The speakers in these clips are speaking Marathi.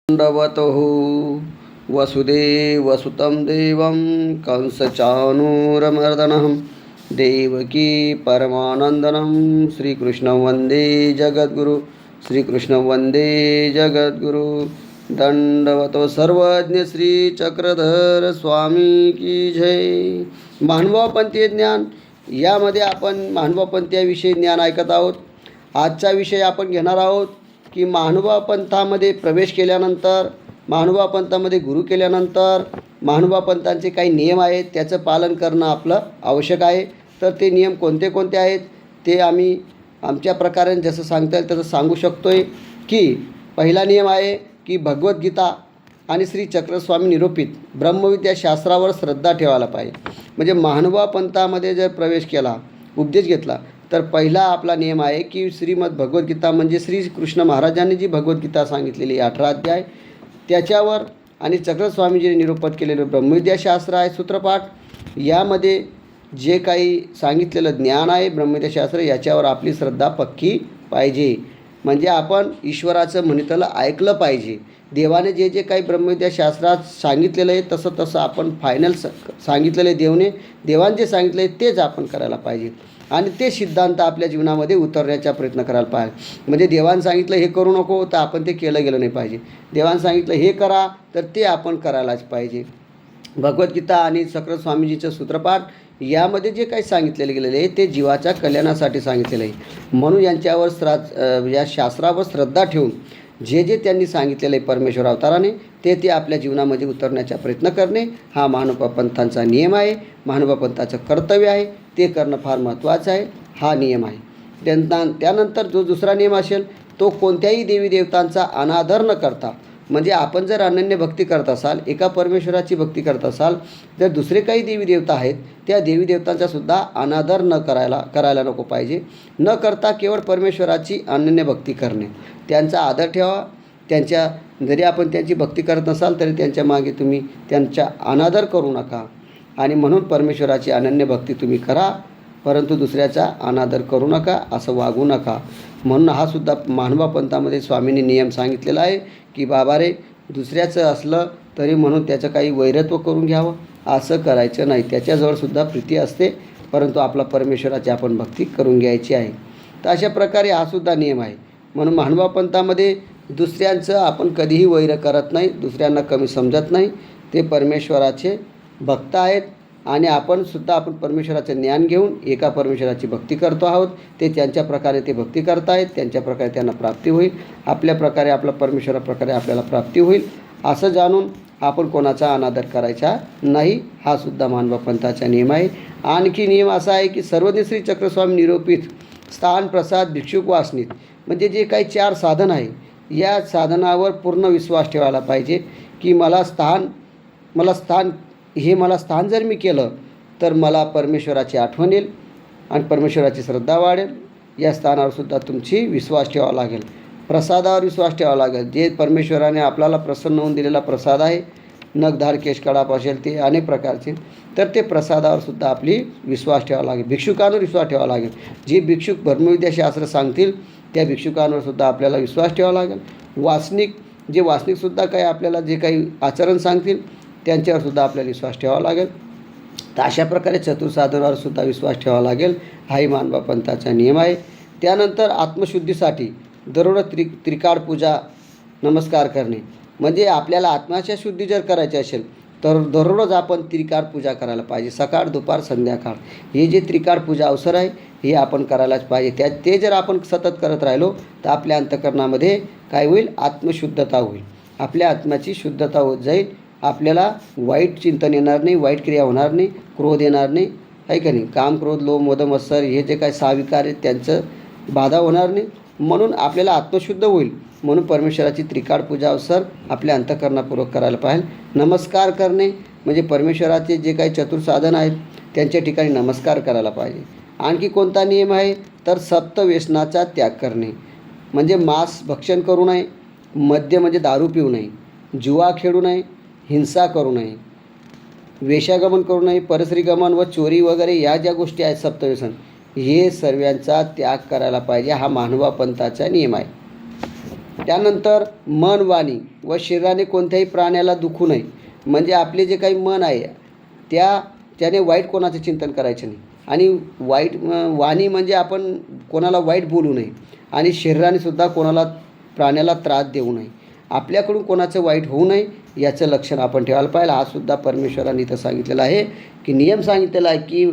दण्डवतुः वसुदेवसुतं देवं कंसचाणूरमर्दनं देवकी परमानन्दनं श्रीकृष्णं वन्दे जगद्गुरु श्रीकृष्णं वन्दे जगद्गुरु। दंडवतो सर्वज्ञ श्री चक्रधर स्वामी की जय। महानुभावपंथीय ज्ञान यामध्ये आपण महानुभावपंथीयाविषयी ज्ञान ऐकत आहोत। आजचा विषय आपण घेणार आहोत की महानुभाव पंथामध्ये प्रवेश केल्यानंतर, महानुभाव पंथामध्ये गुरु केल्यानंतर महानुभाव पंथांचे काही नियम आहेत, त्याचं पालन करणं आपलं आवश्यक आहे। तर ते नियम कोणते कोणते आहेत ते आम्ही आमच्या प्रकारे जसं सांगता येईल तसं सांगू शकतो आहे। की पहिला नियम आहे की भगवद्गीता आणि श्री चक्रस्वामी निरूपित ब्रह्मविद्या शास्त्रावर श्रद्धा ठेवायला पाहिजे। म्हणजे महानुभाव पंथामध्ये जर प्रवेश केला, उपदेश घेतला, तर पहिला आपला नियम आहे की श्रीमद भगवद्गीता म्हणजे श्री कृष्ण महाराजांनी जी भगवद्गीता सांगितलेली 18 अध्याय त्याच्यावर आणि चक्रस्वामीजीने निरूपित केलेलं ब्रह्मविद्या शास्त्र आहे सूत्रपाठ, यामध्ये जे काही सांगितलेलं ज्ञान आहे ब्रह्मविद्या शास्त्र याच्यावर आपली श्रद्धा पक्की पाहिजे। म्हणजे आपण ईश्वराचं म्हणितलं ऐकलं पाहिजे। देवाने जे जे काही ब्रह्मविद्या शास्त्रात सांगितलेलं आहे तसं तसं आपण फायनल सांगितलेलं आहे, देवाने जे सांगितलं आहे तेच आपण करायला पाहिजे आणि ते सिद्धांत आपल्या जीवनामध्ये उतरण्याचा प्रयत्न करायला पाहिजे। म्हणजे देवाने सांगितलं हे करू नको तर आपण ते केलं गेलं नाही पाहिजे, देवाने सांगितलं हे करा तर ते आपण करायलाच पाहिजे। भगवद्गीता आणि चक्रस्वामीजीचं सूत्रपाठ यामध्ये जे काही सांगितलेलं गेलेलं आहे ते जीवाच्या कल्याणासाठी सांगितलेलं आहे। म्हणून यांच्यावर या शास्त्रावर श्रद्धा ठेवून जे जे त्यांनी सांगितलेलं आहे परमेश्वर अवताराने ते आपल्या जीवनामध्ये उतरण्याचा प्रयत्न करणे हा महानुभाव पंथांचा नियम आहे, महानुभाव पंथाचं कर्तव्य आहे, ते करणं फार महत्त्वाचं आहे। हा नियम आहे। त्यानंतर जो दुसरा नियम असेल तो कोणत्याही देवी देवतांचा अनादर न करता, म्हणजे आपण जर अनन्य भक्ती करत असाल, एका परमेश्वराची भक्ती करत असाल, जर दुसरे काही देवी देवता आहेत त्या देवी देवतांचा सुद्धा अनादर करायला नको पाहिजे। न करता केवळ परमेश्वराची अनन्य भक्ती करणे, त्यांचा आदर ठेवा। जरी आपण त्यांची भक्ती करत नसाल तरी त्यांच्या मागे तुम्ही त्यांचा अनादर करू नका आणि म्हणून परमेश्वराची अनन्य भक्ती तुम्ही करा, परंतु दुसऱ्याचा अनादर करू नका, असं वागू नका। म्हणून हा सुद्धा महानुभाव पंथामध्ये स्वामींनी नियम सांगितलेला आहे की बाबा रे, दुसऱ्याचं असलं तरी म्हणून त्याचं काही वैरत्व करून घ्यावं असं करायचं नाही। त्याच्याजवळसुद्धा प्रीती असते, परंतु आपला परमेश्वराची आपण भक्ती करून घ्यायची आहे। तर अशा प्रकारे हा सुद्धा नियम आहे। म्हणून महानुभाव पंथामध्ये दुसऱ्यांचं आपण कधीही वैर करत नाही, दुसऱ्यांना कमी समजत नाही। ते परमेश्वराचे भक्त आहेत आणि आपण परमेश्वराचं ज्ञान घेऊन एका परमेश्वराची भक्ती करतो आहोत। ते त्यांच्या प्रकारे ते भक्ती करतायत, त्यांच्या प्रकारे त्यांना प्राप्ती होईल, आपल्या प्रकारे आपला परमेश्वराप्रकारे आपल्याला प्राप्ती होईल असं जाणून आपण कोणाचा अनादर करायचा नाही। हा सुद्धा महानुभाव पंथाचा नियम आहे। आणखी नियम असा आहे की सर्वज्ञ श्री चक्रस्वामी निरूपित स्थान प्रसाद भिक्षुक वासनीत, म्हणजे जे काही 4 साधन आहे या साधनावर पूर्ण विश्वास ठेवायला पाहिजे की मला स्थान जर मी केलं तर मला परमेश्वराची आठवण येईल आणि परमेश्वराची श्रद्धा वाढेल। या स्थानावर सुद्धा तुमची विश्वास ठेवावा लागेल, प्रसादावर विश्वास ठेवावा लागेल। जे परमेश्वराने आपल्याला प्रसन्न होऊन दिलेला प्रसाद आहे, नखधार केशकडाप असेल ते अनेक प्रकारचे, तर ते प्रसादावर सुद्धा आपली विश्वास ठेवावा लागेल। भिक्षुकांवर विश्वास ठेवावा लागेल, जे भिक्षुक ब्रह्मविद्या शास्त्र सांगतील त्या भिक्षुकांवर सुद्धा आपल्याला विश्वास ठेवावा लागेल। वासनिकसुद्धा काही आपल्याला जे काही आचरण सांगतील त्यांच्यावर सुद्धा आपल्याला विश्वास ठेवावा लागेल। तर अशा प्रकारे चतुर्साधनावर सुद्धा विश्वास ठेवावा लागेल। हाही महानुभाव पंथाचा नियम आहे। त्यानंतर आत्मशुद्धीसाठी दररोज त्रिकाळ पूजा नमस्कार करणे, म्हणजे आपल्याला आत्म्याच्या शुद्धी जर करायची असेल तर दररोज आपण त्रिकाळ पूजा करायला पाहिजे, सकाळ दुपार संध्याकाळ। हे जे त्रिकाळ पूजा अवसर आहे हे आपण करायलाच पाहिजे। ते जर आपण सतत करत राहिलो तर आपल्या अंतःकरणामध्ये काय होईल, आत्मशुद्धता होईल, आपल्या आत्म्याची शुद्धता होत जाईल। आपल्याला वाईट चिंतन येणार नाही, वाईट क्रिया होणार नाही, क्रोध येणार नाही, आहे का नाही, काम क्रोध लोभ मद मत्सर हे जे काही 6 विकार आहेत त्यांचं बाधा होणार नाही। म्हणून आपल्याला आत्मशुद्ध होईल, म्हणून परमेश्वराची त्रिकाळ पूजा अवसर आपल्या अंतःकरणापूर्वक करायला पाहिजे। नमस्कार करणे म्हणजे परमेश्वराचे जे काही चतुर्साधन आहेत त्यांच्या ठिकाणी नमस्कार करायला पाहिजे। आणखी कोणता नियम आहे तर सप्तव्यसनाचा त्याग करणे, म्हणजे मांस भक्षण करू नये, मद्य म्हणजे दारू पिऊ नये, जुवा खेळू नये, हिंसा करू नये, वेश्यागमन करू नये, परस्त्रीगमन व चोरी वगैरे या ज्या गोष्टी आहेत सप्तव्यसन, हे सर्वांचा त्याग करायला पाहिजे। हा महानुभाव पंथाचा नियम आहे। त्यानंतर मन वाणी व शरीराने कोणत्याही प्राण्याला दुखू नये. म्हणजे आपले जे काही मन आहे त्याने वाईट कोणाचं चिंतन करायचं नाही. आणि वाईट वाणी म्हणजे आपण कोणाला वाईट बोलू नये. आणि शरीराने सुद्धा कोणाला प्राण्याला त्रास देऊ नये. आपल्याकडून कोणाचं वाईट होऊ नये याचं लक्षण आपण ठेवायला पाहिजे. हा सुद्धा परमेश्वराने इथं सांगितलेला आहे की नियम सांगितलेला आहे की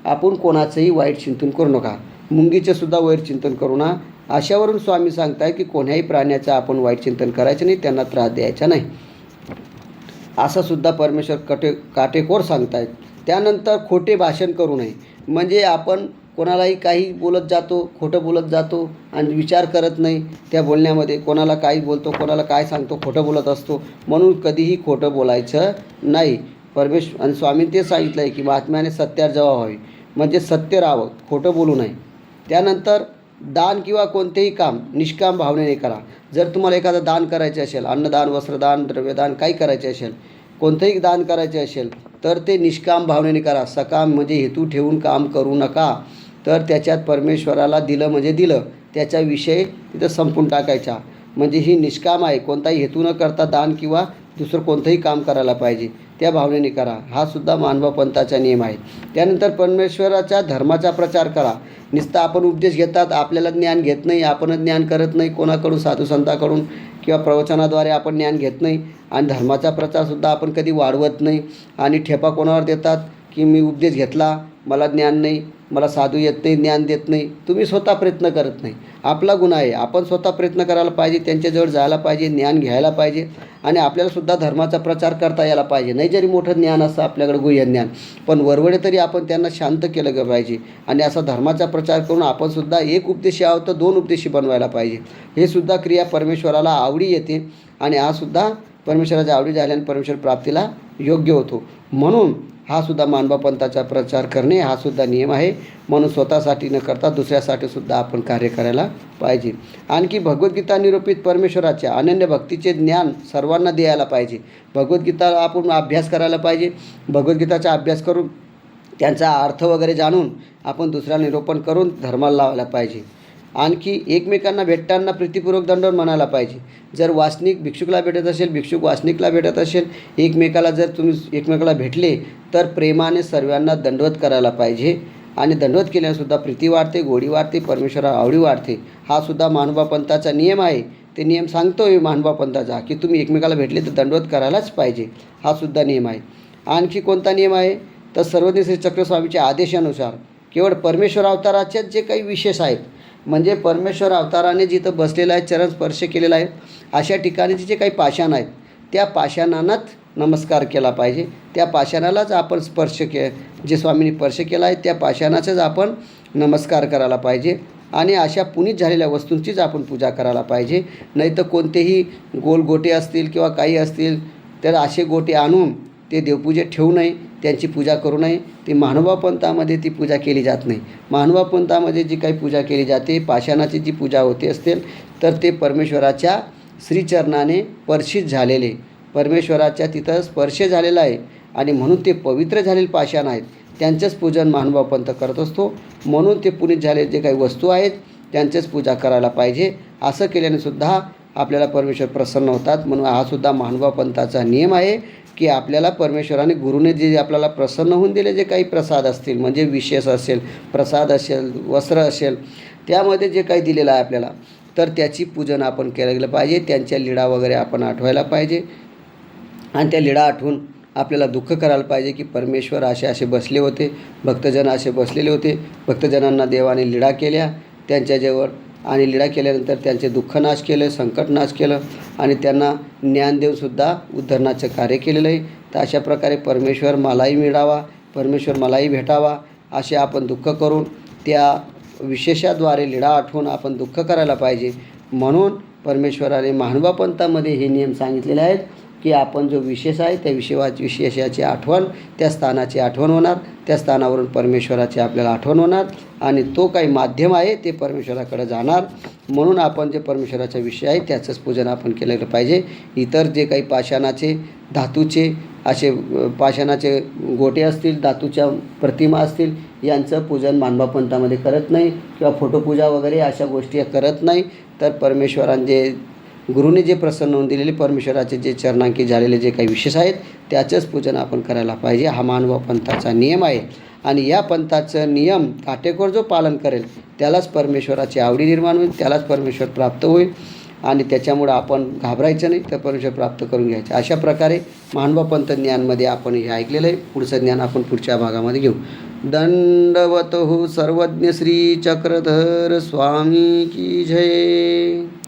आपण कोणाचंही वाईट चिंतन करू नका. मुंगीचं सुद्धा वाईट चिंतन करू नका. अशावरून स्वामी सांगताय की कोण्याही प्राण्याचं आपण वाईट चिंतन करायचं नाही, त्यांना त्रास द्यायचा नाही, असं सुद्धा परमेश्वर काटेकोर सांगतायत. त्यानंतर खोटे भाषण करू नये. म्हणजे आपण कोणालाही काही बोलत जातो, खोटं बोलत जातो आणि विचार करत नाही त्या बोलण्यामध्ये. कोणाला काही बोलतो, कोणाला काय सांगतो, खोटं बोलत असतो. म्हणून कधीही खोटं बोलायचं नाही. आणि स्वामी ते सांगितलं आहे की महात्म्याने सत्यावर जवा व्हावी. म्हणजे सत्य राहावं, खोटं बोलू नये. त्यानंतर दान किंवा कोणतेही काम निष्काम भावनेने करा. जर तुम्हाला एखादं दान करायचे असेल, अन्नदान, वस्त्रदान, द्रव्यदान काही करायचे असेल, कोणतंही दान करायचे असेल तर ते निष्काम भावनेने करा. सकाम म्हणजे हेतू ठेवून काम करू नका. तर त्याच्यात परमेश्वराला दिलं म्हणजे दिलं, त्याचा विषय तिथं संपून टाकायचा. म्हणजे ही निष्काम आहे. कोणताही हेतू न करता दान किंवा दुसरं कोणतंही काम करायला पाहिजे, त्या भावनेने करा. हा सुद्धा मानव पंथाचा नियम आहे. त्यानंतर परमेश्वराच्या धर्माचा प्रचार करा. नुसतं आपण उपदेश घेतात, आपल्याला ज्ञान घेत नाही, आपणच ज्ञान करत नाही, कोणाकडून साधुसंताकडून किंवा प्रवचनाद्वारे आपण ज्ञान घेत नाही. आणि धर्माचा प्रचारसुद्धा आपण कधी वाढवत नाही. आणि ठेपा कोणावर देतात की मी उपदेश घेतला, मला ज्ञान नाही, मला साधू येत नाही, ज्ञान देत नाही. तुम्ही स्वतः प्रयत्न करत नाही, आपला गुन्हा आहे. आपण स्वतः प्रयत्न करायला पाहिजे, त्यांच्याजवळ जायला पाहिजे, ज्ञान घ्यायला पाहिजे. आणि आपल्यालासुद्धा धर्माचा प्रचार करता यायला पाहिजे. नाही जरी मोठं ज्ञान असतं आपल्याकडे, गुह्य ज्ञान, पण वरवडे तरी आपण त्यांना शांत केलं गे पाहिजे. आणि असा धर्माचा प्रचार करून आपणसुद्धा एक उपदेशी आहोत तर दोन उपदेशी बनवायला पाहिजे. हे सुद्धा क्रिया परमेश्वराला आवडी येते. आणि हा सुद्धा परमेश्वराच्या आवडी झाल्याने परमेश्वर प्राप्तीला योग्य होतो. म्हणून हा सुद्धा मानवा पंथाचा प्रचार करणे हा सुद्धा नियम आहे. म्हणून स्वतःसाठी न करता दुसऱ्यासाठी सुद्धा आपण कार्य करायला पाहिजे. आणखी भगवद्गीता निरूपित परमेश्वराच्या अनन्य भक्तीचे ज्ञान सर्वांना द्यायला पाहिजे. भगवद्गीता आपण अभ्यास करायला पाहिजे. भगवद्गीताचा अभ्यास करून त्यांचा अर्थ वगैरे जाणून आपण दुसऱ्याला निरूपण करून धर्माला लावायला पाहिजे. आणखी एकमेकांना भेटताना प्रीतिपूर्वक दंडवत म्हणायला पाहिजे. जर वासनिक भिक्षुकला भेटत असेल, भिक्षुक वासनिकला भेटत असेल, एकमेकाला जर तुम्ही एकमेकाला भेटले तर प्रेमाने सर्वांना दंडवत करायला पाहिजे. आणि दंडवत केल्यानेसुद्धा प्रीती वाढते, गोडी वाढते, परमेश्वराला आवडी वाढते. हा सुद्धा मानवा पंथाचा नियम आहे. ते नियम सांगतोय मानवा पंथाचा की तुम्ही एकमेकाला भेटले तर दंडवत करायलाच पाहिजे. हा सुद्धा नियम आहे. आणखी कोणता नियम आहे तर सर्वज्ञ श्री चक्रस्वामीच्या आदेशानुसार केवळ परमेश्वर अवताराचेच जे काही विशेष आहेत, म्हणजे परमेश्वर अवताराने जिथं बसलेला आहे, चरण स्पर्श केलेला आहे, अशा ठिकाणी जे काही पाषाण आहेत त्या पाषाणांनाच नमस्कार केला पाहिजे. त्या पाषाणालाच आपण जे स्वामींनी स्पर्श केला आहे त्या पाषाणाचाच आपण नमस्कार करायला पाहिजे. आणि अशा पुनीत झालेल्या वस्तूंचीच आपण पूजा करायला पाहिजे. नाही तर कोणतेही गोल गोटे असतील किंवा काही असतील तर असे गोटे आणून ते देवपूजेत ठेवू नये, त्यांची पूजा करू नये. ती महानुभाव पंथामध्ये ती पूजा केली जात नाही. महानुभाव पंथामध्ये जी काही पूजा केली जाते, पाषाणाची जी पूजा होते असतील तर ते परमेश्वराच्या श्रीचरणाने स्पर्शित झालेले, परमेश्वराच्या तिथं स्पर्श झालेला आहे आणि म्हणून ते पवित्र झालेले पाषाण आहेत, त्यांचंच पूजन महानुभाव पंथ करत असतो. म्हणून ते पुनीत झालेले जे काही वस्तू आहेत त्यांचंच पूजा करायला पाहिजे. असं केल्याने सुद्धा आपल्याला परमेश्वर प्रसन्न होतात. म्हणून हा सुद्धा महानुभाव पंथाचा नियम आहे की आपल्याला परमेश्वराने गुरुने जे आपल्याला प्रसन्न होऊन दिले जे काही प्रसाद असतील, म्हणजे विशेष असेल, प्रसाद असेल, वस्त्र असेल, त्यामध्ये जे काही दिलेलं आहे आपल्याला, तर त्याची पूजन आपण केलं गेलं पाहिजे. त्यांच्या लीळा वगैरे आपण आठवायला पाहिजे. आणि त्या लीळा आठवून आपल्याला दुःख करायला पाहिजे की परमेश्वर असे बसले होते, भक्तजन असे बसलेले होते, भक्तजनांना देवाने लीळा केल्या त्यांच्याजवळ, आणि लीळा केल्यानंतर त्यांचे दुःख नाश केलं, संकट नाश केलं आणि त्यांना ज्ञान देऊनसुद्धा उद्धरणाचं कार्य केलेलं आहे. तर अशा प्रकारे परमेश्वर मलाही मिळावा, परमेश्वर मलाही भेटावा असे आपण दुःख करून त्या विशेषाद्वारे लीळा आठवून आपण दुःख करायला पाहिजे. म्हणून परमेश्वराने महानुभाव पंथामध्ये हे नियम सांगितलेले आहेत की आपण जो विशेष आहे त्या विशेषाची आठवण, त्या स्थानाची आठवण होणार, त्या स्थानावरून परमेश्वराची आपल्याला आठवण होणार आणि तो काही माध्यम आहे ते परमेश्वराकडे जाणार. म्हणून आपण जे परमेश्वराचा विषय आहे त्याचंच पूजन आपण केलं पाहिजे. इतर जे काही पाषाणाचे, धातूचे असे पाषाणाचे गोटे असतील, धातूच्या प्रतिमा असतील, यांचं पूजन मानवा पंथामध्ये करत नाही किंवा फोटोपूजा वगैरे अशा गोष्टी करत नाही. तर परमेश्वरांचे गुरुने जे प्रसन्न होऊन दिलेले परमेश्वराचे जे चरणांकित झालेले जे काही विशेष आहेत त्याचंच पूजन आपण करायला पाहिजे. हा मानव पंथाचा नियम आहे आणि या पंथाचं नियम काटेकोर जो पालन करेल त्यालाच परमेश्वराची आवडी निर्माण होईल, त्यालाच परमेश्वर प्राप्त होईल आणि त्याच्यामुळं आपण घाबरायचं नाही, तर परमेश्वर प्राप्त करून घ्यायचं. अशा प्रकारे मानव पंथ ज्ञानमध्ये आपण हे ऐकलेलं आहे. पुढचं ज्ञान आपण पुढच्या भागामध्ये घेऊ. दंडवत हो सर्वज्ञ श्री चक्रधर स्वामी की जय.